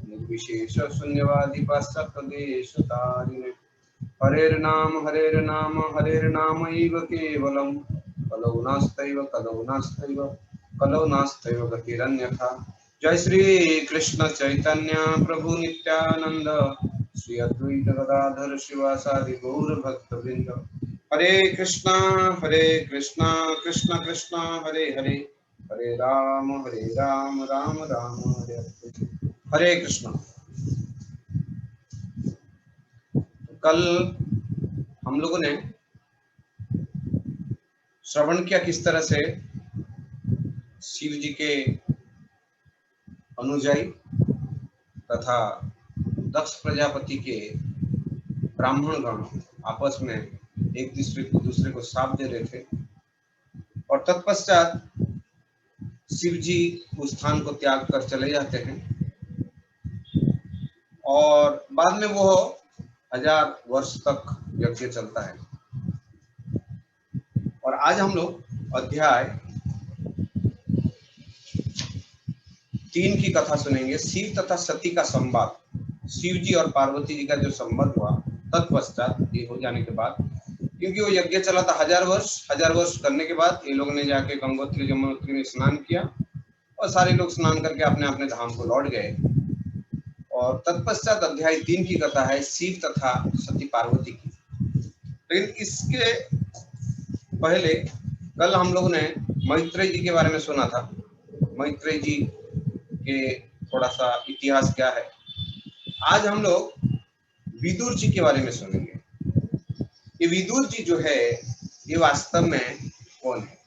निर्विशेष शून्यवादी पाश्चात्यदेशतारिणे हरेर्नाम हरेर्नामैव केवलम् कलौ नास्तैव गतिरन्यथा। जय श्री कृष्ण चैतन्य प्रभु नित्यानंद श्री अद्वैत गदाधर शिवासादि गौर भक्त वृंद। हरे कृष्णा कृष्ण कृष्णा हरे हरे, हरे राम राम राम हरे हरे। हरे कृष्णा। कल हम लोगों ने श्रवण किया किस तरह से शिव जी के अनुयायी तथा दक्ष प्रजापति के ब्राह्मण गण आपस में एक दूसरे को श्राप दे रहे थे और तत्पश्चात शिव जी उस स्थान को त्याग कर चले जाते हैं और बाद में वो 1000 वर्ष तक यज्ञ चलता है। और आज हम लोग अध्याय 3 की कथा सुनेंगे, शिव तथा सती का संवाद। शिव जी और पार्वती जी का जो संबंध हुआ तत्पश्चात ये हो जाने के बाद, क्योंकि वो यज्ञ चला था 1000 वर्ष करने के बाद ये लोग ने जाके गंगोत्री जमुनोत्री में स्नान किया और सारे लोग स्नान करके अपने अपने धाम को लौट गए। और तत्पश्चात अध्याय 3 की कथा है शिव तथा सती पार्वती की। लेकिन इसके पहले कल हम लोग ने मैत्रेय जी के बारे में सुना था। मैत्रेय जी के थोड़ा सा इतिहास क्या है। आज हम लोग विदुर जी के बारे में सुनेंगे। ये विदुर जी जो है ये वास्तव में कौन है।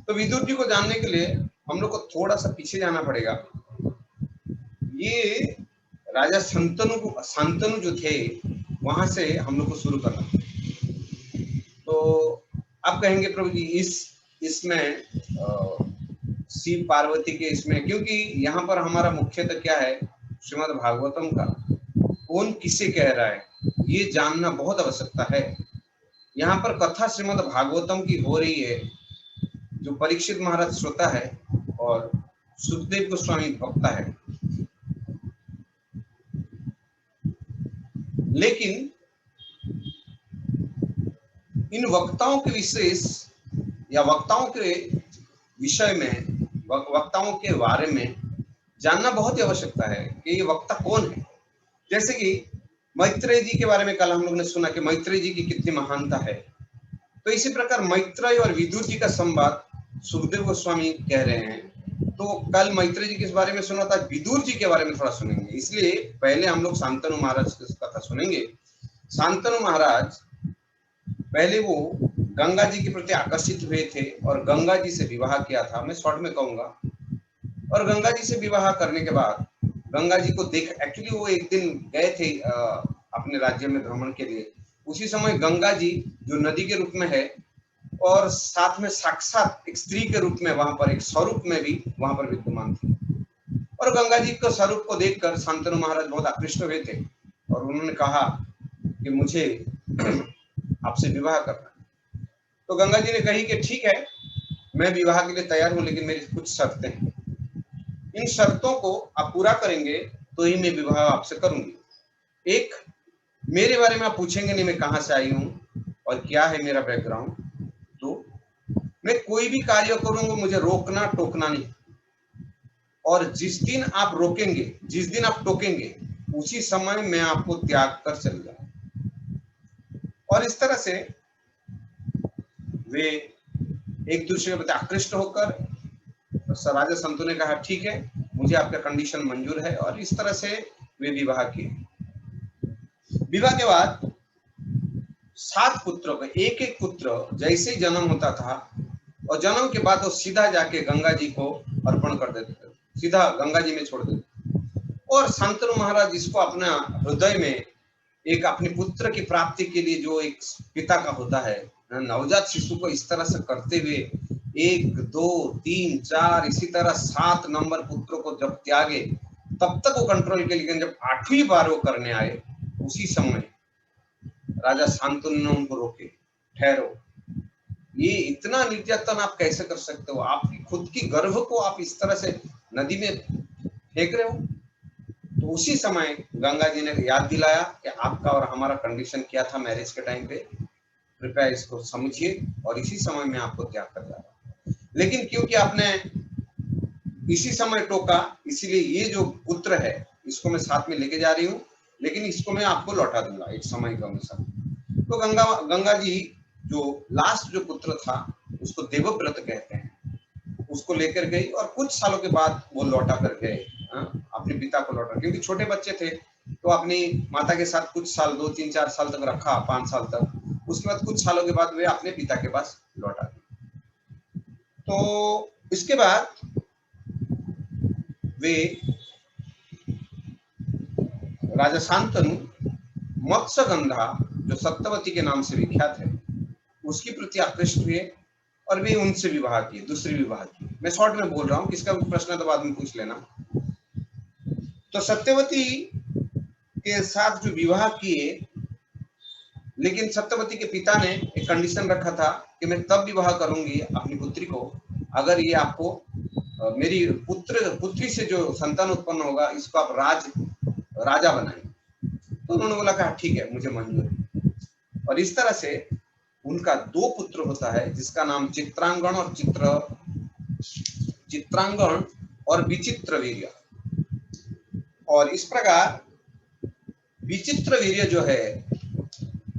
तो विदुर जी को जानने के लिए हम लोग को थोड़ा सा पीछे जाना पड़ेगा। ये राजा शांतनु जो थे वहां से हम लोग को शुरू करना। तो आप कहेंगे प्रभु जी इसमें शिव पार्वती के इसमें, क्योंकि यहाँ पर हमारा मुख्यतः क्या है, श्रीमद् भागवतम का कौन किसे कह रहा है ये जानना बहुत आवश्यकता है। यहाँ पर कथा श्रीमद् भागवतम की हो रही है। जो परीक्षित महाराज श्रोता है और सुखदेव गोस्वामी वक्ता है। लेकिन इन वक्ताओं के विशेष या वक्ताओं के विषय में, वक्ताओं के बारे में जानना बहुत ही आवश्यकता है कि ये वक्ता कौन है। जैसे कि मैत्रेय जी के बारे में कल हम लोग ने सुना कि मैत्रेय जी की कितनी महानता है। तो इसी प्रकार मैत्रेय और विदुर जी का संवाद सुखदेव गोस्वामी कह रहे हैं। तो कल मैत्रेय जी के बारे में सुना था, विदुर जी के बारे में थोड़ा सुनेंगे। इसलिए पहले हम लोग शांतनु महाराज की कथा सुनेंगे। शांतनु महाराज पहले वो गंगा जी के प्रति आकर्षित हुए थे और गंगा जी से विवाह किया था। मैं शॉर्ट में कहूंगा। और गंगा जी से विवाह करने के बाद गंगा जी को देख, एक्चुअली वो एक दिन गए थे अपने राज्य में भ्रमण के लिए। उसी समय गंगा जी जो नदी के रूप में है और साथ में साक्षात एक स्त्री के रूप में वहां पर एक स्वरूप में भी वहां पर विद्यमान थी। और गंगा जी के स्वरूप को देखकर शांतनु महाराज बहुत आकृष्ट हुए थे और उन्होंने कहा कि मुझे आपसे विवाह करना। तो गंगा जी ने कही कि ठीक है, मैं विवाह के लिए तैयार हूं, लेकिन मेरी कुछ शर्तें हैं। इन शर्तों को आप पूरा करेंगे तो ही मैं विवाह आपसे करूंगी। एक, मेरे बारे में आप पूछेंगे नहीं मैं कहां से आई हूं और क्या है मेरा बैकग्राउंड। तो मैं कोई भी कार्य करूंगा मुझे रोकना टोकना नहीं। और जिस दिन आप रोकेंगे, जिस दिन आप टोकेंगे, उसी समय मैं आपको त्याग कर चल जाऊंगा। और इस तरह से वे एक दूसरे के प्रति आकृष्ट होकर राजा संतु ने कहा ठीक है, मुझे आपका कंडीशन मंजूर है। और इस तरह से वे विवाह किए। विवाह के बाद 7 पुत्रों का एक एक पुत्र जैसे ही जन्म होता था और जन्म के बाद वो सीधा जाके गंगा जी को अर्पण कर देते थे, सीधा गंगा जी में छोड़ देते। और शांतनु महाराज इसको अपना हृदय में एक अपने पुत्र की प्राप्ति के लिए जो एक पिता का होता है, नवजात शिशु को इस तरह से करते हुए 1 2 3 4 इसी तरह 7 नंबर पुत्रों को जब त्यागे तब तक वो कंट्रोल के, लेकिन जब 8वीं बार वो करने आए उसी समय राजा शांतनु ने उनको रोके, ठहरो, ये इतना निर्यातन आप कैसे कर सकते हो? आपकी खुद की गर्भ को आप इस तरह से नदी में फेंक रहे हो। तो तो उसी समय गंगा जी ने याद दिलाया कि आपका और हमारा कंडीशन क्या था मैरिज के टाइम पे, कृपया इसको समझिए और इसी समय में आपको त्याग कर जा रहा। लेकिन क्योंकि आपने इसी समय टोका, इसीलिए ये जो पुत्र है इसको मैं साथ में लेके जा रही हूँ, लेकिन इसको मैं आपको लौटा दूंगा एक समय के अनुसार। तो गंगा जी जो लास्ट जो पुत्र था उसको देवव्रत कहते हैं, उसको लेकर गई और कुछ सालों के बाद वो लौटा कर गए अपने पिता को लौटा, क्योंकि छोटे बच्चे थे तो अपनी माता के साथ कुछ साल 2-3-4 साल तक रखा, 5 साल तक। उसके बाद कुछ सालों के बाद वे अपने पिता के पास लौटा गए। तो इसके बाद वे राजा शांतनु मत्स्यगंधा जो सत्यवती के नाम से विख्यात है उसकी प्रति आकृष्ट हुए और वे उनसे विवाह किए, दूसरी विवाह की। मैं शॉर्ट में बोल रहा हूँ, किसका प्रश्न है तो बाद में पूछ लेना। तो सत्यवती के साथ जो विवाह किए, लेकिन सत्यवती के पिता ने एक कंडीशन रखा था कि मैं तब विवाह करूंगी अपनी पुत्री को अगर ये आपको मेरी पुत्री से जो संतान उत्पन्न होगा इसको आप राजा बनाएंगे। तो उन्होंने बोला कि ठीक है, मुझे मंजूर है। और इस तरह से उनका 2 पुत्र होता है जिसका नाम चित्रांगण और विचित्रवीर्य। और इस प्रकार विचित्रवीर्य जो है,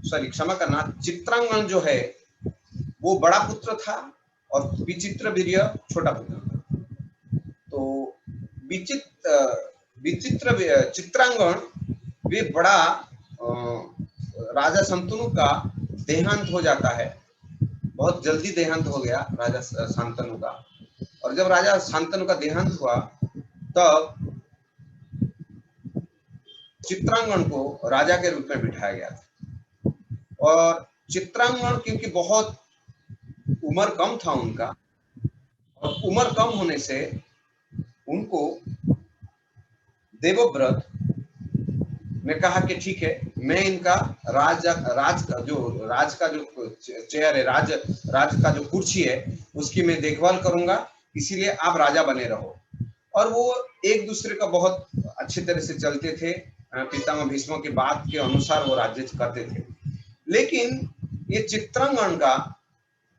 सॉरी क्षमा करना, चित्रांगण जो है वो बड़ा पुत्र था और विचित्रवीर्य छोटा पुत्र था। तो चित्रांगण वे बड़ा राजा शांतनु का देहांत हो जाता है, बहुत जल्दी देहांत हो गया राजा शांतनु का। और जब राजा शांतनु का देहांत हुआ तब चित्रांगण को राजा के रूप में बिठाया गया था। और चित्रांगण क्योंकि बहुत उम्र कम था उनका, और उम्र कम होने से उनको देवव्रत ने कहा कि ठीक है, मैं इनका राज का जो चेयर है, राज का जो कुर्सी है उसकी मैं देखभाल करूंगा, इसीलिए आप राजा बने रहो। और वो एक दूसरे का बहुत अच्छी तरह से चलते थे, पितामह भीष्म की बात के अनुसार वो राज्य करते थे। लेकिन ये चित्रांगण का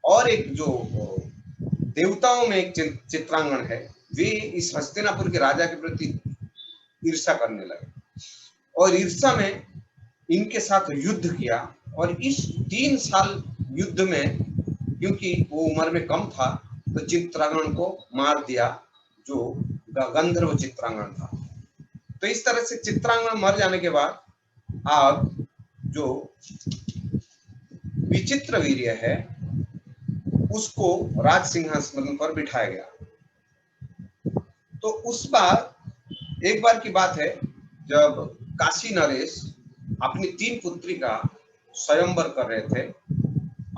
और एक जो देवताओं में एक चित्रांगण है, वे इस हस्तिनापुर के राजा के प्रति ईर्ष्या करने लगे और ईर्ष्या में इनके साथ युद्ध किया। और इस 3 साल युद्ध में क्योंकि वो उम्र में कम था तो चित्रांगण को मार दिया जो गंधर्व चित्रांगण था। तो इस तरह से चित्रांगण मर जाने के बाद अब जो विचित्रवीर्य है उसको राज सिंहासन पर बिठाया गया। तो उस बार एक बार की बात है जब काशी नरेश अपनी 3 पुत्री का स्वयंवर कर रहे थे,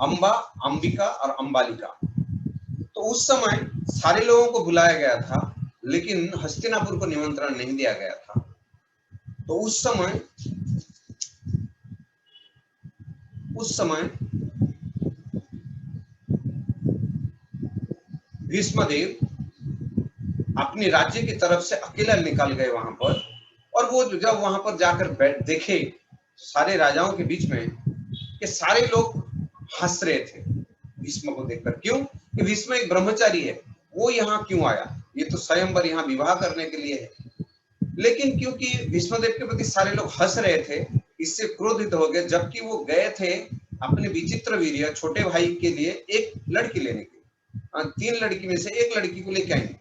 अंबा, अंबिका और अंबालिका। तो उस समय सारे लोगों को बुलाया गया था लेकिन हस्तिनापुर को निमंत्रण नहीं दिया गया था। तो उस समय भीष्मदेव अपने राज्य की तरफ से अकेला निकल गए वहां पर। और वो जब वहां पर जाकर देखे सारे राजाओं के बीच में कि सारे लोग हंस रहे थे भीष्म को देखकर। क्यों? कि भीष्म एक ब्रह्मचारी है, वो यहाँ क्यों आया, ये तो स्वयंवर यहाँ विवाह करने के लिए है। लेकिन क्योंकि भीष्मदेव के प्रति सारे लोग हंस रहे थे, इससे क्रोधित हो गए, जबकि वो गए थे अपने विचित्रवीर्य छोटे भाई के लिए एक लड़की लेने के लिए, 3 लड़की में से एक लड़की को लेके आएंगे।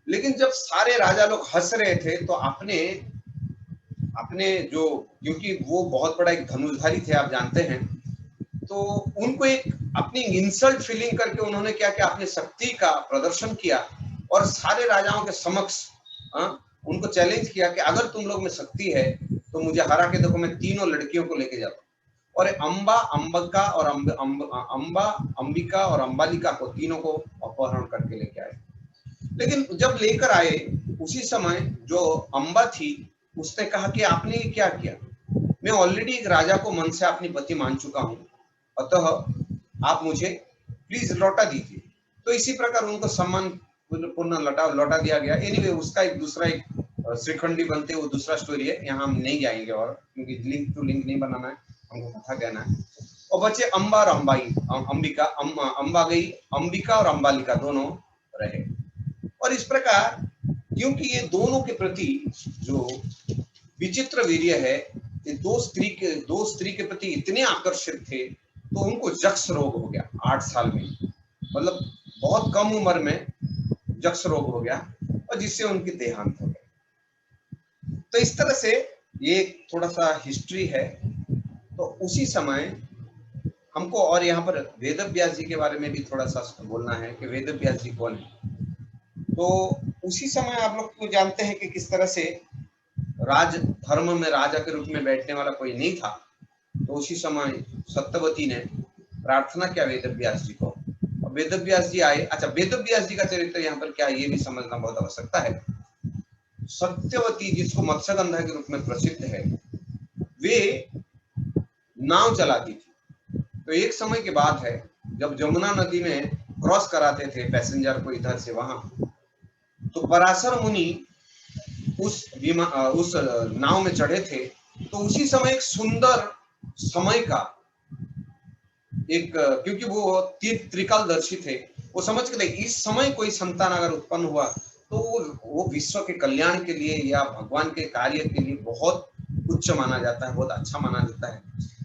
लेकिन जब सारे राजा लोग हंस रहे थे तो अपने जो, क्योंकि वो बहुत बड़ा एक धनुषधारी थे आप जानते हैं, तो उनको एक अपनी इंसल्ट फीलिंग करके उन्होंने क्या किया, अपनी शक्ति का प्रदर्शन किया और सारे राजाओं के समक्ष उनको चैलेंज किया कि अगर तुम लोग में शक्ति है तो मुझे हरा के देखो, मैं 3 लड़कियों को लेके जाता हूँ। और अंबा, अंबिका और अंबालिका को तीनों को अपहरण करके लेके आए। लेकिन जब लेकर आए उसी समय जो अंबा थी उसने कहा कि आपने ये क्या किया, मैं ऑलरेडी एक राजा को मन से अपनी पति मान चुका हूँ, अतः आप मुझे प्लीज लौटा दीजिए। तो इसी प्रकार उनको सम्मान पूर्ण लौटा दिया गया। एनीवे उसका एक दूसरा एक श्रीखंडी बनते, वो दूसरा स्टोरी है, यहाँ हम नहीं जाएंगे और क्योंकि लिंक टू लिंक नहीं बनाना है, हमको कथा कहना है। और बचे अम्बा और अम्बाई, अंबिका, अम्बा गई, अंबिका और अम्बालिका दोनों रहे। और इस प्रकार क्योंकि ये दोनों के प्रति जो विचित्र वीर्य है, ये दो स्त्री के प्रति इतने आकर्षित थे, तो उनको जक्स रोग हो गया 8 साल में, मतलब बहुत कम उम्र में जक्स रोग हो गया, और जिससे उनकी देहांत हो गया। तो इस तरह से ये थोड़ा सा हिस्ट्री है। तो उसी समय हमको, और यहाँ पर वेदव्यास जी के बारे में भी थोड़ा सा बोलना है कि वेदव्यास जी कौन है। तो उसी समय आप लोग को जानते हैं कि किस तरह से राज धर्म में राजा के रूप में बैठने वाला कोई नहीं था। तो उसी समय सत्यवती ने प्रार्थना किया वेदव्यास जी को, और वेदव्यास जी आए। अच्छा, वेदव्यास जी का चरित्र यहाँ पर क्या, ये भी समझना बहुत आवश्यकता है। सत्यवती, जिसको मत्स्यगंधा के रूप में प्रसिद्ध है, वे नाव चलाती थी। तो एक समय की बात है, जब जमुना नदी में क्रॉस कराते थे पैसेंजर को इधर से वहां, तो पराशर मुनि उस नाव में चढ़े थे। तो उसी समय एक सुंदर समय का एक, क्योंकि वो त्रिकालदर्शी थे, वो समझ के इस समय कोई संतान अगर उत्पन्न हुआ तो वो विश्व के कल्याण के लिए या भगवान के कार्य के लिए बहुत उच्च माना जाता है, बहुत अच्छा माना जाता है।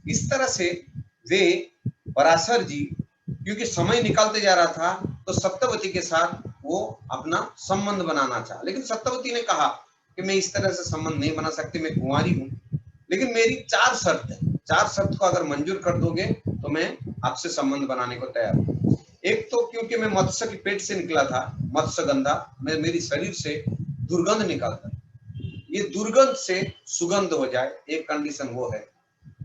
इस तरह से वे पराशर जी, क्योंकि समय निकलते जा रहा था, तो सत्यवती के साथ वो अपना संबंध बनाना चाहा, लेकिन सत्यवती ने कहा कि मैं इस तरह से संबंध नहीं बना सकती, मैं कुंवारी हूँ, लेकिन मेरी 4 शर्त है, 4 शर्त को अगर मंजूर कर दोगे तो मैं आपसे संबंध बनाने को तैयार हूँ। एक तो क्योंकि मैं मत्स्य के पेट से निकला था, मत्स्यगंधा, मेरी शरीर से दुर्गंध निकलता, ये दुर्गंध से सुगंध हो जाए, एक कंडीशन वो है।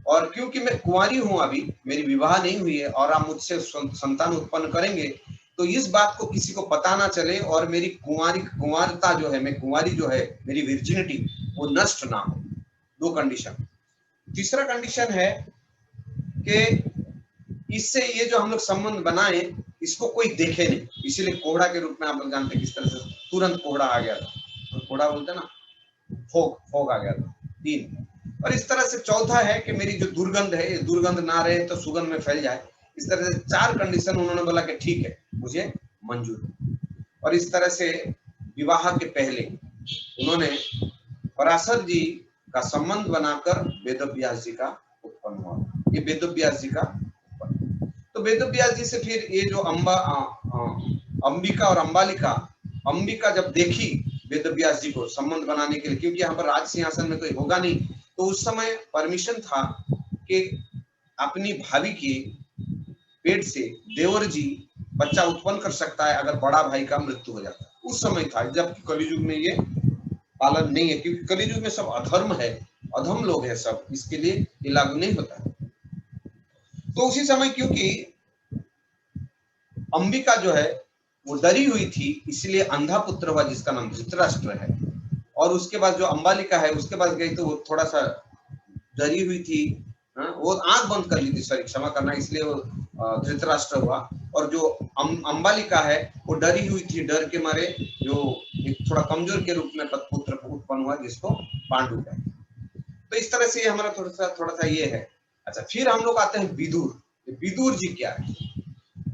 और क्योंकि मैं कुंवारी हूं, अभी मेरी विवाह नहीं हुई है, और आप मुझसे संतान उत्पन्न करेंगे तो इस बात को किसी को पता ना चले, और मेरी कुंवारता जो है, मैं कुंवारी जो है, मेरी विर्जिनिटी वो नष्ट ना हो। 2 कंडीशन। तीसरा कंडीशन है कि इससे ये जो हम लोग संबंध बनाए, इसको कोई देखे नहीं, इसीलिए कोहड़ा के रूप में आप लोग जानते हैं किस तरह से तुरंत कोहड़ा आ गया था, तो कोहड़ा बोलते ना, फोग आ गया था। 3, और इस तरह से चौथा है कि मेरी जो दुर्गंध है, दुर्गंध ना रहे तो सुगंध में फैल जाए। इस तरह से 4 कंडीशन उन्होंने बोला कि ठीक है, मुझे मंजूर है। और इस तरह से विवाह के पहले उन्होंने पराशर जी का संबंध बनाकर वेदव्यास जी का उत्पन्न हुआ। ये वेदव्यास जी का उत्पन्न। तो वेदव्यास जी से फिर ये जो अंबिका और अम्बालिका, अंबिका जब देखी वेदव्यास जी को संबंध बनाने के लिए, क्योंकि यहाँ पर राज सिंहासन में कोई होगा नहीं, तो उस समय परमिशन था कि अपनी भाभी के पेट से देवर जी बच्चा उत्पन्न कर सकता है अगर बड़ा भाई का मृत्यु हो जाता है। उस समय था, जबकि कलयुग में ये पालन नहीं है, क्योंकि कलयुग में सब अधर्म है, अधम लोग हैं सब, इसके लिए ये लागू नहीं होता है। तो उसी समय क्योंकि अंबिका जो है वो डरी हुई थी, इसलिए अंधा पुत्र हुआ जिसका नाम धृतराष्ट्र है। और उसके बाद जो अंबालिका है, उसके पास गई तो वो थोड़ा सा डरी हुई थी, वो आंख बंद कर ली थी, सॉरी क्षमा करना, इसलिए वो धृतराष्ट्र हुआ। और जो अंबालिका है वो डरी हुई थी, डर के मारे जो एक थोड़ा कमजोर के रूप में पुत्र उत्पन्न हुआ जिसको पांडु कहते हैं। तो इस तरह से हमारा थोड़ा सा ये है। अच्छा, फिर हम लोग आते हैं विदुर। विदुर जी क्या है?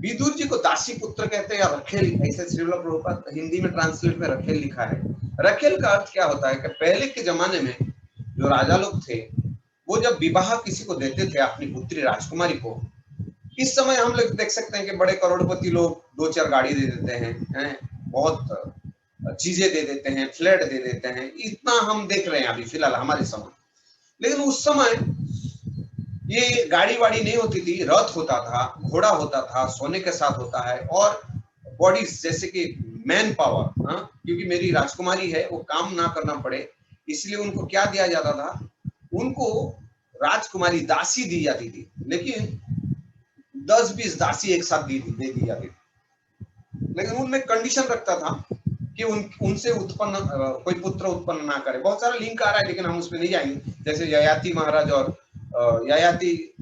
विदुर जी को दासी पुत्र कहते हैं या रखेल, ऐसे श्रील प्रभुपाद हिंदी में ट्रांसलेट में रखेल लिखा है। रखेल का अर्थ क्या होता है कि पहले के जमाने में जो राजा लोग थे, वो जब विवाह किसी को देते थे अपनी पुत्री राजकुमारी को, इस समय हम लोग देख सकते हैं कि बड़े करोड़पति लोग 2-4 गाड़ी दे देते हैं, बहुत चीजें दे देते हैं, फ्लैट दे देते हैं, इतना हम देख रहे हैं अभी फिलहाल हमारे समय। लेकिन उस समय ये गाड़ी वाड़ी नहीं होती थी, रथ होता था, घोड़ा होता था, सोने के साथ होता है, और बॉडीज जैसे कि मैन पावर, क्योंकि मेरी राजकुमारी है, वो काम ना करना पड़े, इसलिए उनको क्या दिया जाता था, उनको राजकुमारी दासी दी जाती थी, लेकिन 10-20 दासी एक साथ दे दी जाती थी। लेकिन उनमें कंडीशन रखता था कि उनसे उत्पन्न कोई पुत्र उत्पन्न ना करे। बहुत सारा लिंक आ रहा है, लेकिन हम उसमें नहीं जाएंगे। जैसे ययाति महाराज और ययाति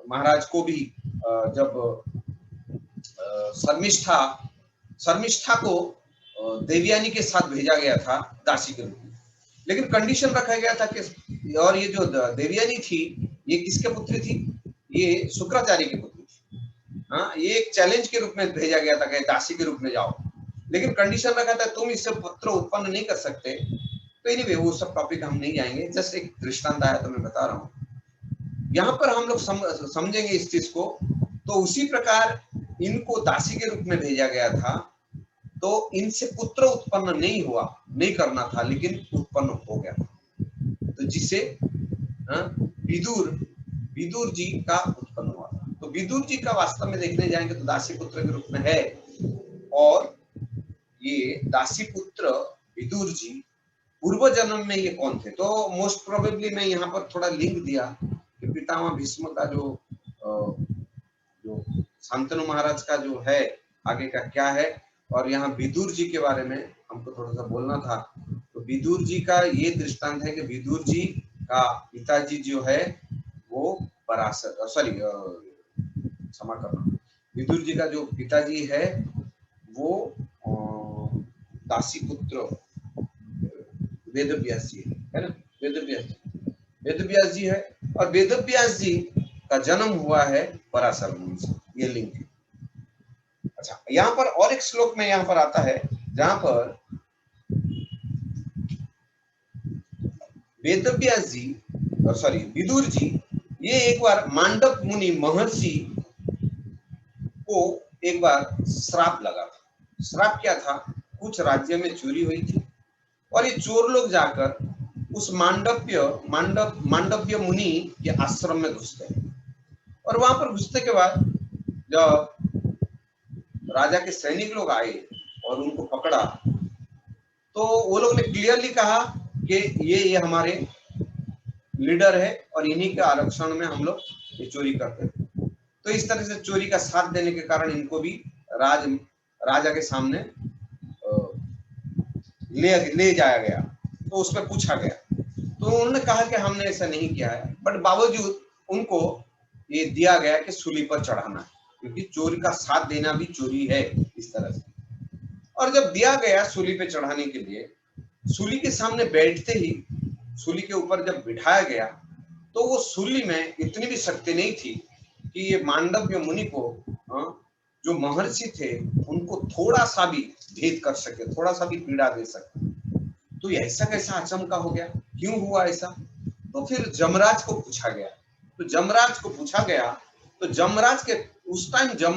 महाराज को भी जब शर्मिष्ठा को देवयानी के साथ भेजा गया था दासी के रूप में, लेकिन कंडीशन रखा गया था कि, और ये जो देवयानी थी ये किसके पुत्री थी, ये शुक्राचार्य की पुत्री थी। हाँ, ये एक चैलेंज के रूप में भेजा गया था कि दासी के रूप में जाओ, लेकिन कंडीशन रखा था तुम इससे पुत्र उत्पन्न नहीं कर सकते। तो एनीवे वो सब टॉपिक हम नहीं जाएंगे, जस्ट एक दृष्टांत आया तो मैं बता रहा हूँ। यहाँ पर हम लोग समझेंगे इस चीज को। तो उसी प्रकार इनको दासी के रूप में भेजा गया था, तो इनसे पुत्र उत्पन्न नहीं हुआ, नहीं करना था, लेकिन उत्पन्न हो गया था, तो जिसे विदुर विदुर जी का उत्पन्न हुआ था। तो विदुर जी का वास्तव में देखने जाएंगे तो दासी पुत्र के रूप में है, और ये दासी पुत्र विदुर जी पूर्व जन्म में ये कौन थे। तो मोस्ट प्रोबेबली मैं यहाँ पर थोड़ा लिंक दिया कि पितामह भीष्म का जो शांतनु महाराज का जो है आगे का क्या है, और यहाँ विदुर जी के बारे में हमको थोड़ा सा बोलना था। तो विदुर जी का ये दृष्टांत है कि विदुर जी का पिताजी जो है वो पराशर, सॉरी क्षमा करना, विदुर जी का जो पिताजी है वो दासी पुत्र वेदव्यास जी है ना, वेदव्यास जी है, और वेदव्यास जी का जन्म हुआ है पराशर मुनि से, ये लिंक है। अच्छा, यहाँ पर और एक श्लोक में यहाँ पर आता है जहां पर वेदव्यास जी, सॉरी विदुर जी, ये एक बार मांडव मुनि महर्षि को एक बार श्राप लगा था। श्राप क्या था, कुछ राज्य में चोरी हुई थी और ये चोर लोग जाकर उस मांडव्य मुनि के आश्रम में घुस गए, और वहां पर घुसने के बाद जब राजा के सैनिक लोग आए और उनको पकड़ा, तो वो लोग ने क्लियरली कहा कि ये हमारे लीडर है और इन्हीं के आरक्षण में हम लोग ये चोरी करते हैं। तो इस तरह से चोरी का साथ देने के कारण इनको भी राजा के सामने ले जाया गया। तो उसमें पूछा गया, तो उन्होंने कहा कि हमने ऐसा नहीं किया है, बट बावजूद उनको ये दिया गया कि सूली पर चढ़ाना है, क्योंकि चोरी का साथ देना भी चोरी है इस तरह से। और जब दिया गया सूली पे चढ़ाने के लिए, सूली के सामने बैठते ही सूली के ऊपर जब बिठाया गया, तो वो सूली में इतनी भी शक्ति नहीं थी कि ये मांडव्य मुनि को, जो महर्षि थे, उनको थोड़ा सा भी भेद कर सके, थोड़ा सा भी पीड़ा दे सके। तो ऐसा कैसा अचमका हो गया, क्यों हुआ ऐसा? तो फिर जमराज को पूछा गया। तो जमराज को पूछा गया तो जमराज के उस टाइम जो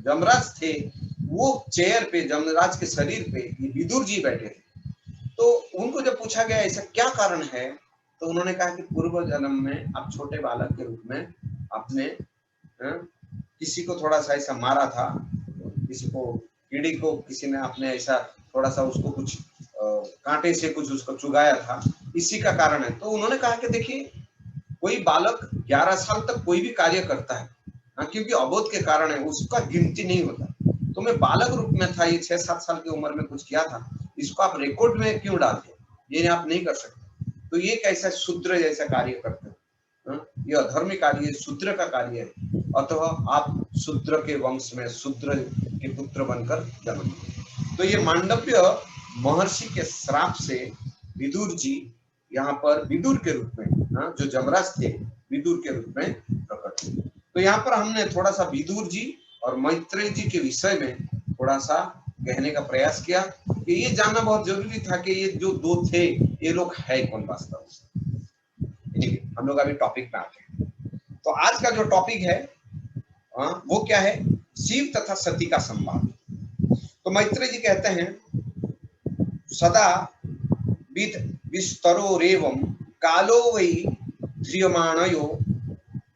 जमराज थे वो चेयर पे, जमराज के शरीर पे ये विदुर जी बैठे थे। तो उनको जब पूछा गया ऐसा क्या कारण है, तो उन्होंने कहा कि पूर्व जन्म में आप छोटे बालक के रूप में आपने किसी को थोड़ा सा ऐसा मारा था, किसी को, कीड़ी को किसी ने आपने ऐसा थोड़ा सा उसको कुछ कांटे से कुछ उसको चुगाया था, इसी का कारण है। तो उन्होंने कहा कि देखिए, कोई बालक 11 साल तक कोई भी कार्य करता है, क्योंकि अबोध के कारण है, उसका गिनती नहीं होता। तो मैं बालक रूप में था, ये 6-7 साल की उम्र में कुछ किया था, इसको आप रिकॉर्ड में क्यों डालते, ये आप नहीं कर सकते। तो ये कैसा शूद्र जैसा कार्य करते हो, ये अधर्मी कार्य, शूद्र का कार्य है, अतः आप शूद्र के वंश में शूद्र के पुत्र बनकर जन्म। तो ये मांडव्य महर्षि के श्राप से विदुर जी यहाँ पर विदुर के रूप में, जो जमराज थे, विदुर के रूप में प्रकट हुए। तो यहाँ पर हमने थोड़ा सा विदुर जी और मैत्रेय जी के विषय में थोड़ा सा कहने का प्रयास किया कि ये जानना बहुत जरूरी था कि ये जो दो थे ये लोग है कौन वास्तव में। हम लोग अभी टॉपिक पे आते हैं। तो आज का जो टॉपिक है वो क्या है, शिव तथा सती का संवाद। तो मैत्रेय जी कहते हैं, सदा विस्तरोरेवं कालो वै ध्रियमाणयो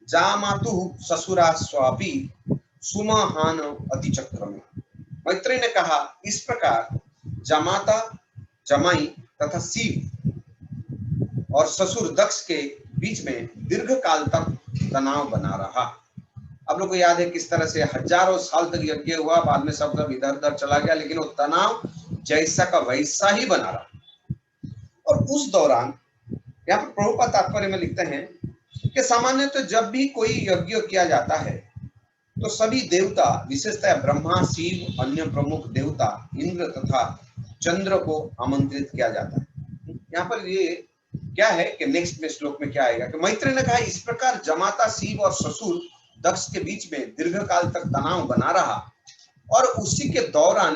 जामातु ससुरा स्वापि सुमहान अतिचक्रम। मैत्रेय ने कहा, इस प्रकार जमाता जमाई तथा शिव और ससुर दक्ष के बीच में दीर्घ काल तक तनाव बना रहा। आप लोग को याद है किस तरह से हजारों साल तक यज्ञ हुआ, बाद में सब इधर उधर चला गया, लेकिन वो तनाव जैसा का वैसा ही बना रहा। और उस दौरान यहाँ पर प्रभुपाद तात्पर्य में लिखते हैं कि सामान्य तो जब भी कोई यज्ञ किया जाता है तो सभी देवता, विशेषतः ब्रह्मा, शिव, अन्य प्रमुख देवता, इंद्र तथा चंद्र को आमंत्रित किया जाता है। यहाँ पर ये क्या है कि नेक्स्ट में श्लोक में क्या आएगा कि मैत्रेय ने कहा, इस प्रकार जमाता शिव और ससुर दक्ष के बीच में दीर्घकाल तक तनाव बना रहा और उसी के दौरान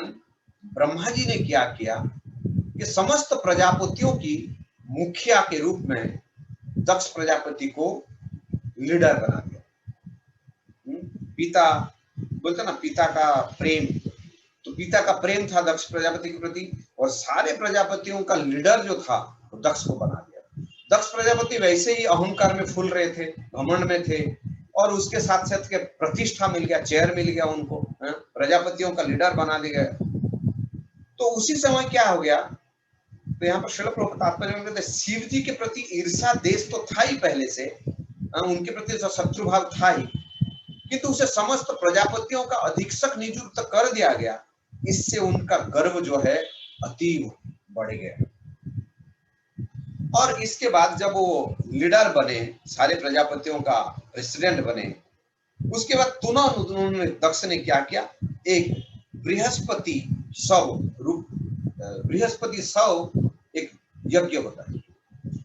ब्रह्मा जी ने क्या किया कि समस्त प्रजापतियों की मुखिया के रूप में दक्ष प्रजापति को लीडर बना दिया। पिता बोलते ना, पिता का प्रेम, तो पिता का प्रेम था दक्ष प्रजापति के प्रति और सारे प्रजापतियों का लीडर जो था वो दक्ष को बना दिया। दक्ष प्रजापति वैसे ही अहंकार में फूल रहे थे, घमंड में थे और उसके साथ साथ के प्रतिष्ठा मिल गया, चेयर मिल गया उनको, प्रजापतियों का लीडर बना दिया। तो उसी समय क्या हो गया, तो यहाँ पर श्रील प्रभुपाद तात्पर्य में कहते हैं शिव जी के प्रति ईर्षा देश तो था ही पहले से, उनके प्रति जो शत्रु भाव था ही, किंतु उसे समस्त प्रजापतियों का अधीक्षक नियुक्त कर दिया गया। इससे उनका गर्व जो है अतीव बढ़ गया। और इसके बाद जब वो लीडर बने, सारे प्रजापतियों का प्रेसिडेंट बने, उसके बाद पुनः उन्होंने दक्ष ने क्या किया, एक बृहस्पति शव एक यज्ञ होता है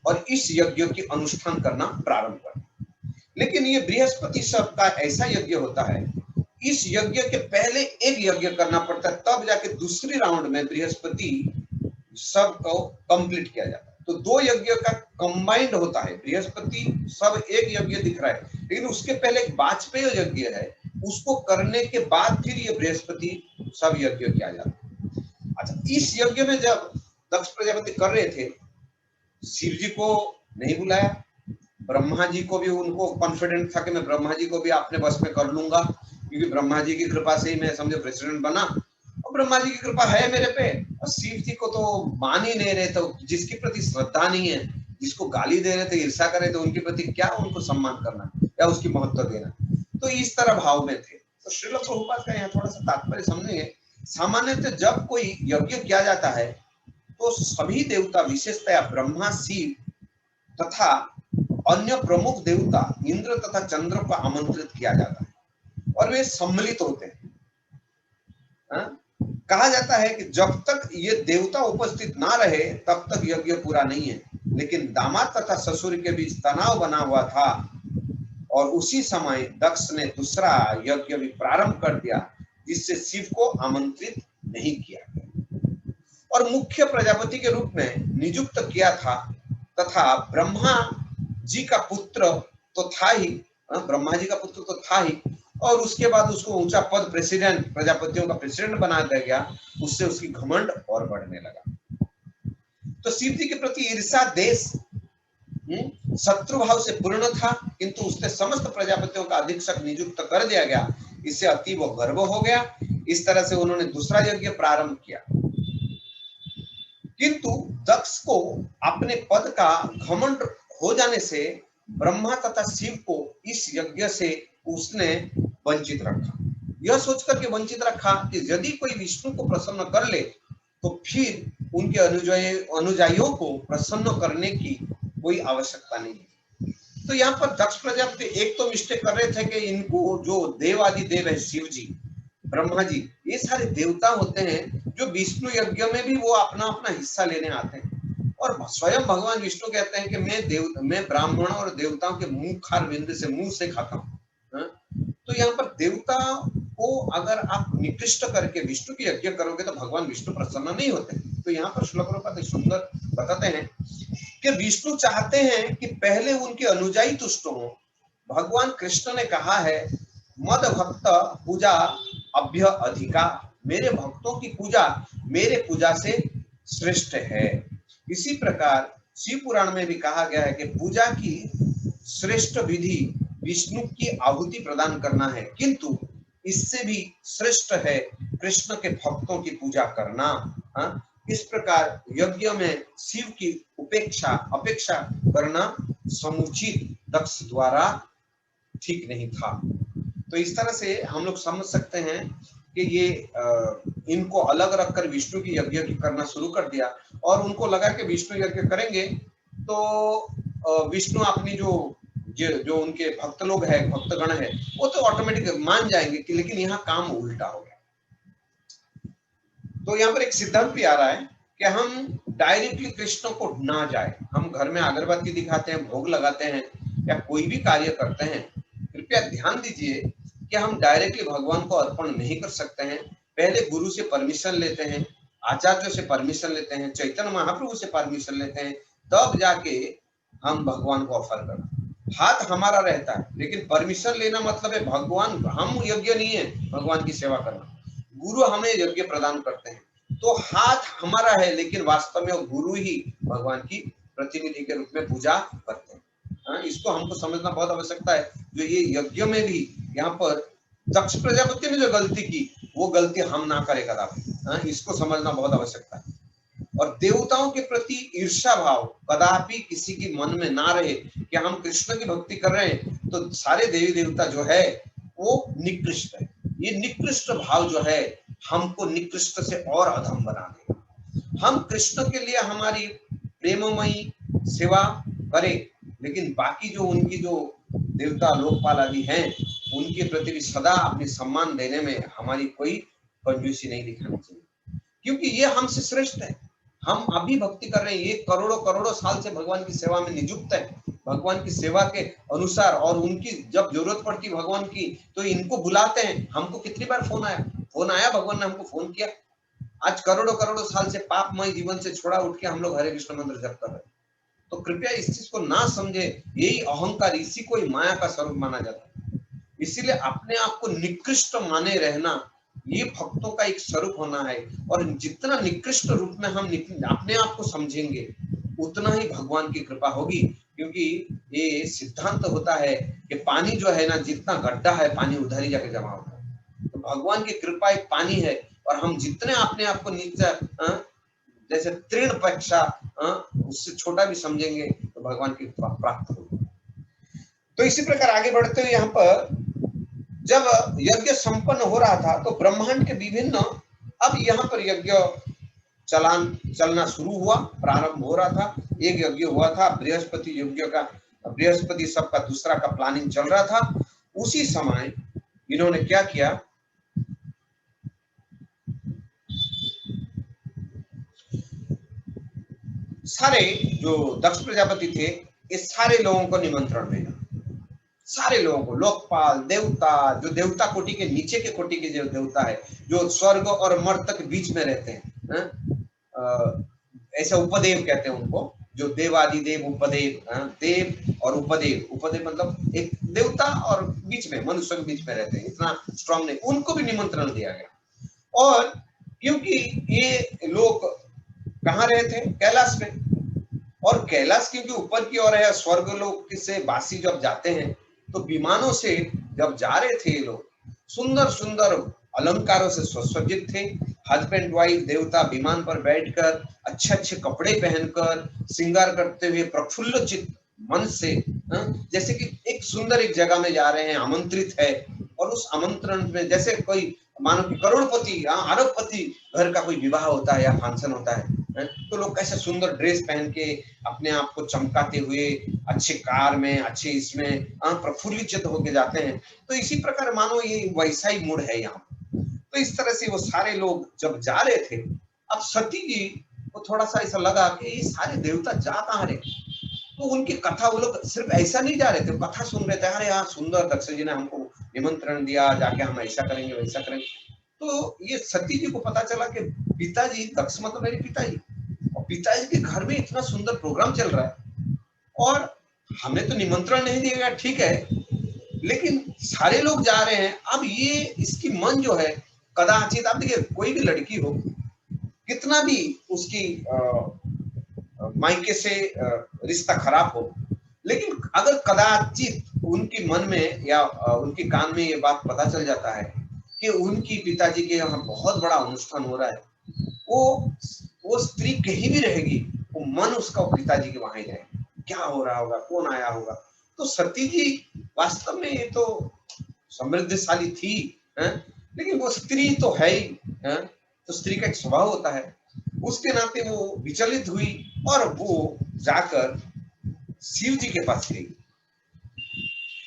और इस यज्ञ के अनुष्ठान करना प्रारंभ कर। लेकिन ये बृहस्पति शव का ऐसा यज्ञ होता है, इस यज्ञ के पहले एक यज्ञ करना पड़ता है, तब जाके दूसरी राउंड में बृहस्पति शव को कंप्लीट किया जाता है। तो दो यज्ञ का कंबाइंड होता है। बृहस्पति सब एक यज्ञ दिख रहा है, लेकिन उसके पहले एक वाजपेय यज्ञ है, उसको करने के बाद फिर ये बृहस्पति सब यज्ञ किया जाता है। अच्छा, इस यज्ञ में जब दक्ष प्रजापति कर रहे थे, शिव जी को नहीं बुलाया, ब्रह्मा जी को भी उनको कॉन्फिडेंट था कि मैं ब्रह्मा जी को भी अपने बस में कर लूंगा, क्योंकि ब्रह्मा जी की कृपा से ही मैं समझो प्रेसिडेंट बना और ब्रह्मा जी की कृपा है मेरे पे। और शिव जी को तो मान ही नहीं रहे, तो जिसके प्रति श्रद्धा नहीं है, जिसको गाली दे रहे थे, ईर्षा कर रहे थे, उनके प्रति क्या उनको सम्मान करना या उसकी महत्व देना, तो इस तरह भाव में थे। तो श्रील प्रभुपाद का यहाँ थोड़ा सा तात्पर्य समझेंगे। सामान्यतः जब कोई यज्ञ किया जाता है तो सभी देवता, विशेषतया ब्रह्मा, शिव तथा अन्य प्रमुख देवता इंद्र तथा चंद्र को आमंत्रित किया जाता है और वे सम्मिलित होते हैं। कहा जाता है कि जब तक ये देवता उपस्थित ना रहे तब तक यज्ञ पूरा नहीं है। लेकिन दामाद तथा ससुर के बीच तनाव बना हुआ था और उसी समय दक्ष ने दूसरा यज्ञ भी प्रारंभ कर दिया, जिससे शिव को आमंत्रित नहीं किया गया और मुख्य प्रजापति के रूप में नियुक्त किया था, तथा ब्रह्मा जी का पुत्र तो था ही, ब्रह्मा जी का पुत्र तो था ही, और उसके बाद उसको ऊंचा पद प्रेसिडेंट, प्रजापतियों का प्रेसिडेंट बना दिया गया। उससे उसकी घमंड और बढ़ने लगा। तो शिव जी के प्रति ईर्षा देश शत्रु भाव से पूर्ण था, किंतु उसने समस्त प्रजापतियों का अधीक्षक नियुक्त कर दिया गया। इससे अतीव गर्व हो गया। इस तरह से उन्होंने दूसरा यज्ञ प्रारंभ किया, किंतु दक्ष को अपने पद का घमंड हो जाने से ब्रह्मा तथा शिव को इस यज्ञ से उसने वंचित रखा। यह सोचकर के वंचित रखा कि यदि कोई विष्णु को प्रसन्न कर ले तो फिर उनके अनुयायियों को प्रसन्न करने की कोई आवश्यकता नहीं है। तो यहाँ पर दक्ष प्रजापति एक तो मिस्टेक कर रहे थे कि इनको जो देव आदि देव है, शिव जी, ब्रह्मा जी, ये सारे देवता होते हैं जो विष्णु यज्ञ में भी वो अपना अपना हिस्सा लेने आते हैं। और स्वयं भगवान विष्णु कहते हैं कि मैं ब्राह्मण और देवताओं के मुंह खार बिंद से मुंह से खाता हूँ। तो यहाँ पर देवता को अगर आप निकृष्ट करके विष्णु की यज्ञ करोगे तो भगवान विष्णु प्रसन्न नहीं होते। तो यहाँ पर श्लोक प्रभुपाद सुंदर बताते हैं कि विष्णु चाहते हैं कि पहले उनके अनुयायी तुष्ट हो। भगवान कृष्ण ने कहा है, मद भक्त पूजा अभ्य अधिका, मेरे भक्तों की पूजा मेरे पूजा से श्रेष्ठ है। इसी प्रकार शिव पुराण में भी कहा गया है कि पूजा की श्रेष्ठ विधि विष्णु की आहुति प्रदान करना है, किंतु इससे भी श्रेष्ठ है कृष्ण के भक्तों की पूजा करना। इस प्रकार यज्ञ में शिव की अपेक्षा करना समुचित दक्ष द्वारा ठीक नहीं था। तो इस तरह से हम लोग समझ सकते हैं कि ये इनको अलग रखकर विष्णु की यज्ञ करना शुरू कर दिया और उनको लगा कि विष्णु यज्ञ करेंगे तो विष्णु अपनी जो उनके भक्त लोग हैं, भक्तगण है, वो तो ऑटोमेटिक मान जाएंगे कि, लेकिन यहाँ काम उल्टा हो गया। तो यहाँ पर एक सिद्धांत भी आ रहा है कि हम डायरेक्टली कृष्ण को ना जाए। हम घर में अगरबत्ती दिखाते हैं, भोग लगाते हैं या कोई भी कार्य करते हैं, कृपया ध्यान दीजिए कि हम डायरेक्टली भगवान को अर्पण नहीं कर सकते हैं। पहले गुरु से परमिशन लेते हैं, आचार्यों से परमिशन लेते हैं, चैतन्य महाप्रभु से परमिशन लेते हैं, तब जाके हम भगवान को ऑफर करते। हाथ हमारा रहता है, लेकिन परमिशन लेना मतलब है भगवान, हम यज्ञ नहीं है भगवान की सेवा करना, गुरु हमें यज्ञ प्रदान करते हैं। तो हाथ हमारा है, लेकिन वास्तव में वो गुरु ही भगवान की प्रतिनिधि के रूप में पूजा करते हैं। इसको हमको समझना बहुत आवश्यकता है। जो ये यज्ञ में भी यहाँ पर दक्ष प्रजापति ने जो गलती की, वो गलती हम ना करें कदापि। इसको समझना बहुत आवश्यकता है। और देवताओं के प्रति ईर्ष्या भाव कदापि किसी के मन में ना रहे कि हम कृष्ण की भक्ति कर रहे हैं तो सारे देवी देवता जो है वो निकृष्ट है। ये निकृष्ट भाव जो है हमको निकृष्ट से और अधम बना देगा। हम कृष्ण के लिए हमारी प्रेममयी सेवा करें, लेकिन बाकी जो उनकी जो देवता लोकपाल आदि हैं उनके प्रति भी सदा अपने सम्मान देने में हमारी कोई कंजूसी नहीं दिखानी चाहिए, क्योंकि ये हमसे श्रेष्ठ है। हम अभी भक्ति कर रहे हैं, ये करोड़ों करोड़ों साल से भगवान की सेवा में नियुक्त है, भगवान की सेवा के अनुसार, और उनकी जब जरूरत पड़ती भगवान की तो इनको बुलाते हैं। हमको कितनी बार फोन आया, भगवान ने हमको फोन किया। आज करोड़ों करोड़ों साल से पापमय जीवन से छोड़ा उठ के हम लोग हरे कृष्ण मंत्र जप कर रहे हैं। तो कृपया इस चीज को ना समझे, यही अहंकार, इसी को ही माया का स्वरूप माना जाता है। इसीलिए अपने आप को निकृष्ट माने रहना ये भक्तों का एक स्वरूप होना है। और जितना निकृष्ट रूप में हम अपने आप को समझेंगे उतना ही भगवान की कृपा होगी, क्योंकि ये सिद्धांत होता है कि पानी जो है ना, जितना गड्ढा है पानी उधर ही जाके जमा होता है। तो भगवान की कृपा एक पानी है, और हम जितने अपने आप को नीचे जैसे तृण पक्षा उससे छोटा भी समझेंगे तो भगवान की कृपा प्राप्त होगी। तो इसी प्रकार आगे बढ़ते हुए यहाँ पर जब यज्ञ संपन्न हो रहा था तो ब्रह्मांड के विभिन्न, अब यहाँ पर यज्ञ चलना शुरू हुआ, प्रारंभ हो रहा था। एक यज्ञ हुआ था बृहस्पति यज्ञ का, बृहस्पति सबका दूसरा का प्लानिंग चल रहा था। उसी समय इन्होंने क्या किया, सारे जो दक्ष प्रजापति थे ये सारे लोगों को निमंत्रण भेजा, सारे लोगों को, लोकपाल, देवता, जो देवता कोटि के नीचे के कोटि के जो देवता है, जो स्वर्ग और मर्त के बीच में रहते हैं, ऐसे उपदेव कहते हैं उनको, जो देवादि देव उपदेव, देव और उपदेव, उपदेव मतलब एक देवता और बीच में मनुष्य के बीच में रहते हैं, इतना स्ट्रांग नहीं, उनको भी निमंत्रण दिया गया। और क्योंकि ये लोग कहाँ रहे थे, कैलाश में, और कैलाश क्योंकि ऊपर की ओर है, स्वर्ग लोक से वासी जब जाते हैं तो विमानों से जब जा रहे थे ये लोग, सुंदर सुंदर अलंकारों से सुसज्जित थे। हस्बैंड वाइफ देवता विमान पर बैठकर अच्छे अच्छे कपड़े पहनकर श्रृंगार करते हुए प्रफुल्ल चित्त मन से, जैसे कि एक सुंदर एक जगह में जा रहे हैं, आमंत्रित है, और उस आमंत्रण में जैसे कोई मानो कि करोड़पति अरबपति घर का कोई विवाह होता है या फंक्शन होता है, तो लोग कैसे सुंदर ड्रेस पहन के अपने आप को चमकाते हुए अच्छे कार में, अच्छे इसमें प्रफुल्लित होके जाते हैं। तो इसी प्रकार मानो ये वैसा ही मूड है यहाँ। तो इस तरह से वो सारे लोग जब जा रहे थे, अब सती जी को थोड़ा सा ऐसा लगा कि ये सारे देवता जा कहाँ रहे, तो उनकी कथा, वो लोग सिर्फ ऐसा नहीं जा रहे थे, कथा सुन रहे थे, अरे यार सुंदर, दक्ष जी ने हमको निमंत्रण दिया, जाके हम ऐसा करेंगे वैसा करेंगे। तो ये सती जी को पता चला कि पिताजी, दक्ष मतलब मेरे पिताजी, और पिताजी के घर में इतना सुंदर प्रोग्राम चल रहा है और हमें तो निमंत्रण नहीं दिया गया, ठीक है, लेकिन सारे लोग जा रहे हैं। अब ये इसकी मन जो है कदाचित, आप देखिए कोई भी लड़की हो, कितना भी उसकी मायके से रिश्ता खराब हो, लेकिन अगर कदाचित उनके मन में या उनके कान में ये बात पता चल जाता है कि उनकी पिताजी के यहाँ बहुत बड़ा अनुष्ठान हो रहा है, वो स्त्री कहीं भी रहेगी, वो मन उसका पिताजी के वहां ही रहेगा, क्या हो रहा होगा, कौन आया होगा। तो सती जी वास्तव में ये तो समृद्धशाली थी, लेकिन वो स्त्री तो है ही, तो स्त्री का एक स्वभाव होता है, उसके नाते वो विचलित हुई और वो जाकर शिव जी के पास गई,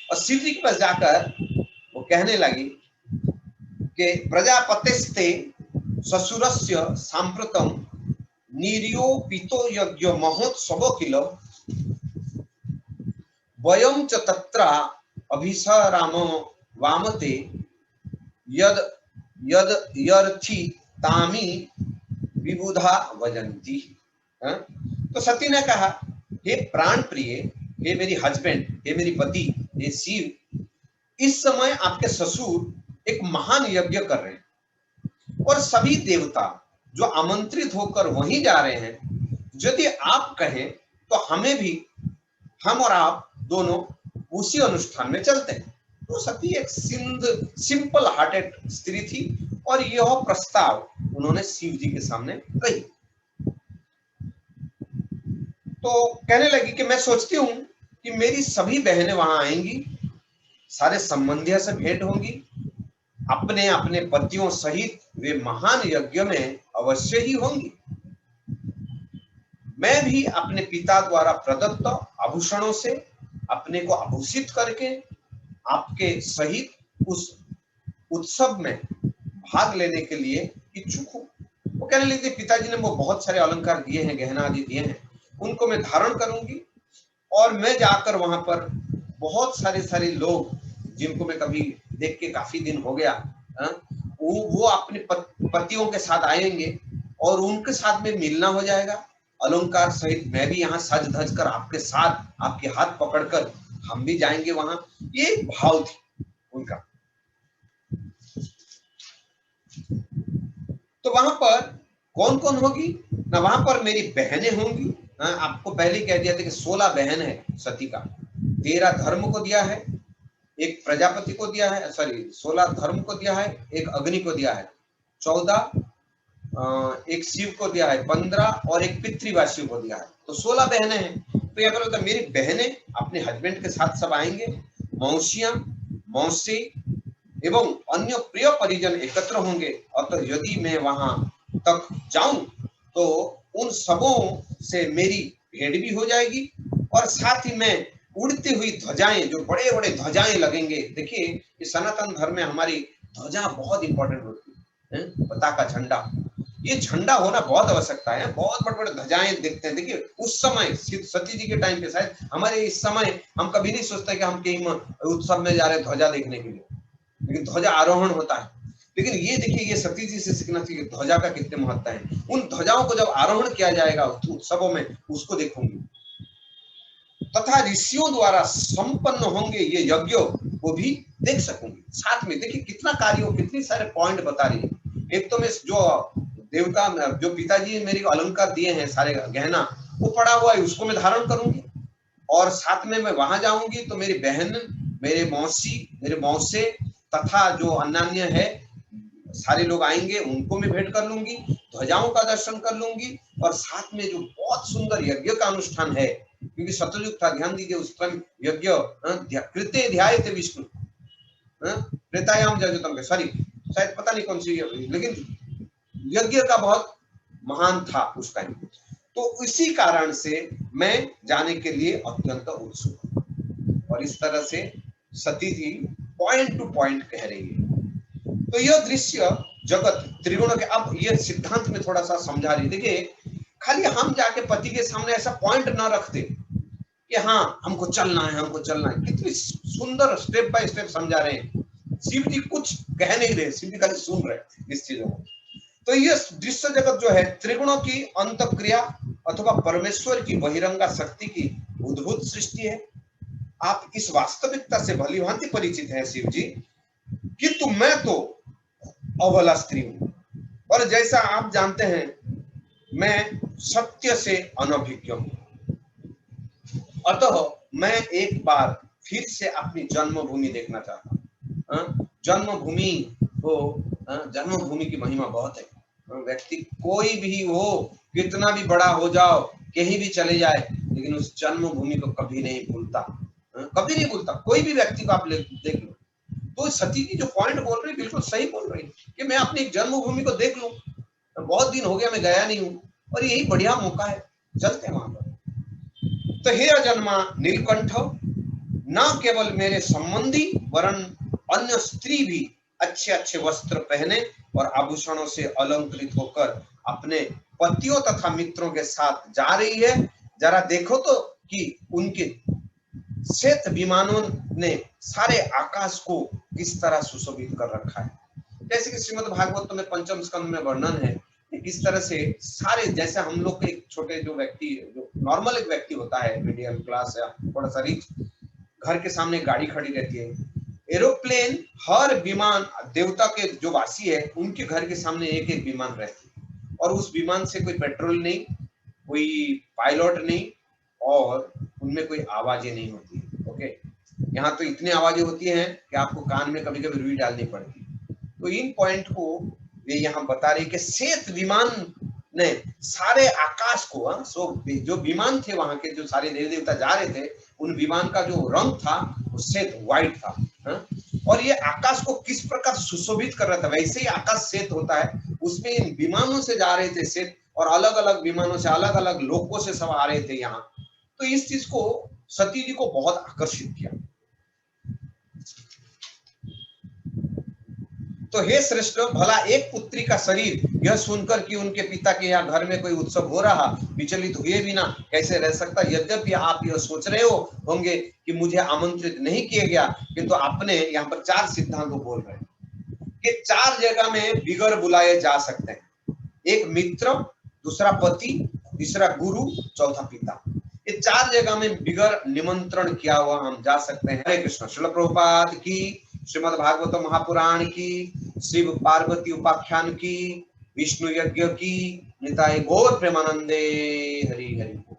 और शिव जी के पास जाकर वो कहने लगी कि प्रजापतिस्ते ससुरस्य सांप्रतम नीर्यो पितो यज्ञ महोत्सव किल वयं च तत्र अभिसराम वामते यद यद यर्थी तामी विबुधा वजंती। तो सती ने कहा, हे प्राण प्रिय, हे मेरी हस्बैंड, हे मेरी पति, हे शिव, इस समय आपके ससुर एक महान यज्ञ कर रहे हैं और सभी देवता जो आमंत्रित होकर वहीं जा रहे हैं, यदि आप कहें तो हमें भी, हम और आप दोनों उसी अनुष्ठान में चलते हैं। तो सती एक सिंपल हार्टेड स्त्री थी और यह प्रस्ताव उन्होंने शिव जी के सामने कही। तो कहने लगी कि मैं सोचती हूं कि मेरी सभी बहनें वहां आएंगी, सारे संबंधियों से भेंट होंगी, अपने अपने पतियों सहित वे महान यज्ञ में अवश्य ही होंगी। मैं भी अपने पिता द्वारा प्रदत्त आभूषणों से अपने को आभूषित करके आपके सहित उस उत्सव में भाग लेने के लिए इच्छुक हूं। वो कहने लगी, पिताजी ने वो बहुत सारे अलंकार दिए हैं, गहना आदि दिए हैं, उनको मैं धारण करूंगी और मैं जाकर वहां पर बहुत सारे लोग जिनको मैं कभी देख के काफी दिन हो गया, वो अपने पतियों के साथ आएंगे और उनके साथ में मिलना हो जाएगा अलंकार सहित। मैं भी यहाँ सज धज कर आपके साथ, आपके हाथ पकड़कर हम भी जाएंगे वहां। ये भाव थी उनका। तो वहां पर कौन कौन होगी ना, वहां पर मेरी बहनें होंगी। आपको पहले कह दिया था कि 16 बहन है सती का। 13 धर्म को दिया है, एक प्रजापति को दिया है, 16 धर्म को दिया है, एक अग्नि को दिया है, 14 एक शिव को दिया है, 15 और एक पितृवासियों को दिया है। तो 16 बहनें हैं। तो यह बोलता मेरी बहनें अपने हस्बैंड के साथ सब आएंगे, मौसियां, मौसी एवं अन्य प्रिय परिजन एकत्र होंगे। और तो यदि मैं वहां तक जाऊं तो उन सबों से मेरी भेंट भी हो जाएगी और साथ ही मैं उड़ती हुई ध्वजाएं, जो बड़े बड़े ध्वजाएं लगेंगे। देखिए, इस सनातन धर्म में हमारी ध्वजा बहुत इंपॉर्टेंट होती है, पताका, झंडा। ये झंडा होना बहुत आवश्यकता है। बहुत बड़े बड़े ध्वजाएं देखते हैं। देखिए उस समय सती जी के टाइम पे, शायद हमारे इस समय हम कभी नहीं सोचते कि हम कहीं उत्सव में जा रहे हैं ध्वजा देखने के लिए, लेकिन ध्वजा आरोहण होता है। लेकिन ये देखिए, ये सती जी से सीखना चाहिए ध्वजा का कितने महत्व है। उन ध्वजाओं को जब आरोहण किया जाएगा उत्सवों में, उसको देखूंगी। तथा ऋषियों द्वारा संपन्न होंगे ये यज्ञ, वो भी देख सकूंगी साथ में। देखिए कितना कार्य, कितनी सारे पॉइंट बता रही है। एक तो मैं जो देवता, जो पिताजी मेरे को अलंकार दिए हैं, सारे गहना वो पड़ा हुआ है, उसको मैं धारण करूंगी और साथ में मैं वहां जाऊंगी तो मेरी बहन, मेरे मौसी, मेरे मौसे तथा जो अन्य है सारे लोग आएंगे, उनको मैं भेंट कर लूंगी, ध्वजाओं का दर्शन कर लूंगी और साथ में जो बहुत सुंदर यज्ञ का अनुष्ठान है, क्योंकि सतयुग था, ध्यान दीजिए उस टाइम यज्ञ कृत्य ध्यायते विष्णु प्रेतायाम जजुतम, सॉरी शायद पता नहीं कौन सी, लेकिन यज्ञ का बहुत महान था उस टाइम। तो इसी कारण से मैं जाने के लिए अत्यंत उत्सुक हूं। और इस तरह से सती जी पॉइंट टू पॉइंट कह रही है। तो यह दृश्य जगत त्रिगुणों के, अब यह सिद्धांत में थोड़ा सा समझा रही। देखिए खाली हम जाके पति के सामने ऐसा पॉइंट ना रखते कि हाँ हमको चलना है, हमको चलना है। कितनी सुंदर स्टेप बाय स्टेप समझा रहे हैं। शिव जी कुछ कह नहीं रहे, शिव जी खाली सुन रहे इस चीजों को। तो यह दृश्य जगत जो है त्रिगुणों की अंतक्रिया अथवा परमेश्वर की बहिरंगा शक्ति की उद्भूत सृष्टि है। आप इस वास्तविकता से भली भांति परिचित हैं शिव जी, किंतु मैं तो अबला स्त्री हूं और जैसा आप जानते हैं मैं सत्य से अनभिज्ञ हूं। अतः मैं एक बार फिर से अपनी जन्मभूमि देखना चाहता हूं। जन्मभूमि को, जन्मभूमि की महिमा बहुत है। व्यक्ति कोई भी हो, कितना भी बड़ा हो जाओ, कहीं भी चले जाए, लेकिन उस जन्मभूमि को कभी नहीं भूलता, कभी नहीं भूलता। कोई भी व्यक्ति को आप देख लो। तो सती जी जो पॉइंट बोल रही बिल्कुल सही बोल रही कि मैं अपनी जन्मभूमि को देख लूं। बहुत दिन हो गया मैं गया नहीं हूं और यही बढ़िया मौका है, चलते हैं वहां पर। तो हे अजन्मा नीलकंठ, न केवल मेरे संबंधी वरन अन्य स्त्री भी अच्छे अच्छे वस्त्र पहने और आभूषणों से अलंकृत होकर अपने पतियों तथा मित्रों के साथ जा रही है। जरा देखो तो कि उनके श्वेत विमानों ने सारे आकाश को किस तरह सुशोभित कर रखा है। जैसे कि श्रीमद् भागवत में पंचम स्कंद में वर्णन है कि किस तरह से सारे, जैसे हम लोग के एक छोटे जो व्यक्ति, जो नॉर्मल एक व्यक्ति होता है, मीडियम क्लास या थोड़ा सा रिच, घर के सामने गाड़ी खड़ी रहती है, एरोप्लेन, हर विमान, देवता के जो वासी है उनके घर के सामने एक एक विमान रहती है, और उस विमान से कोई पेट्रोल नहीं, कोई पायलट नहीं, और उनमें कोई आवाजें नहीं होती। ओके, यहाँ तो इतनी आवाजें होती हैं कि आपको कान में कभी कभी रुई डालनी पड़ती। तो इन पॉइंट को वे यहाँ बता रही कि श्वेत विमान ने सारे आकाश को, जो विमान थे वहां के, जो सारे देवी देवता जा रहे थे, उन विमान का जो रंग था वो श्वेत व्हाइट था। और ये आकाश को किस प्रकार सुशोभित कर रहा था। वैसे ही आकाश श्वेत होता है, उसमें इन विमानों से जा रहे थे श्वेत, और अलग अलग विमानों से अलग अलग लोकों से सब आ रहे थे यहाँ। तो इस चीज को सती जी को बहुत आकर्षित किया। तो हे श्रेष्ठ, भला एक पुत्री का शरीर यह सुनकर कि उनके पिता के यहाँ घर में कोई उत्सव हो रहा, विचलित हुए बिना कैसे रह सकता। यद्यपि आप यह सोच रहे होंगे कि मुझे आमंत्रित नहीं किया गया, किंतु आपने यहाँ पर 4 सिद्धांतों बोल रहे हैं कि 4 जगह में बिगर बुलाए जा सकते हैं। एक मित्र, दूसरा पति, तीसरा गुरु, चौथा पिता। ये 4 जगह में बिगर निमंत्रण किया हुआ हम जा सकते हैं। हरे कृष्ण। श्रील प्रभुपाद की, श्रीमद् भागवत महापुराण की, शिव पार्वती उपाख्यान की, विष्णु यज्ञ की, निताय गौर प्रेमानंदे। हरि हरि।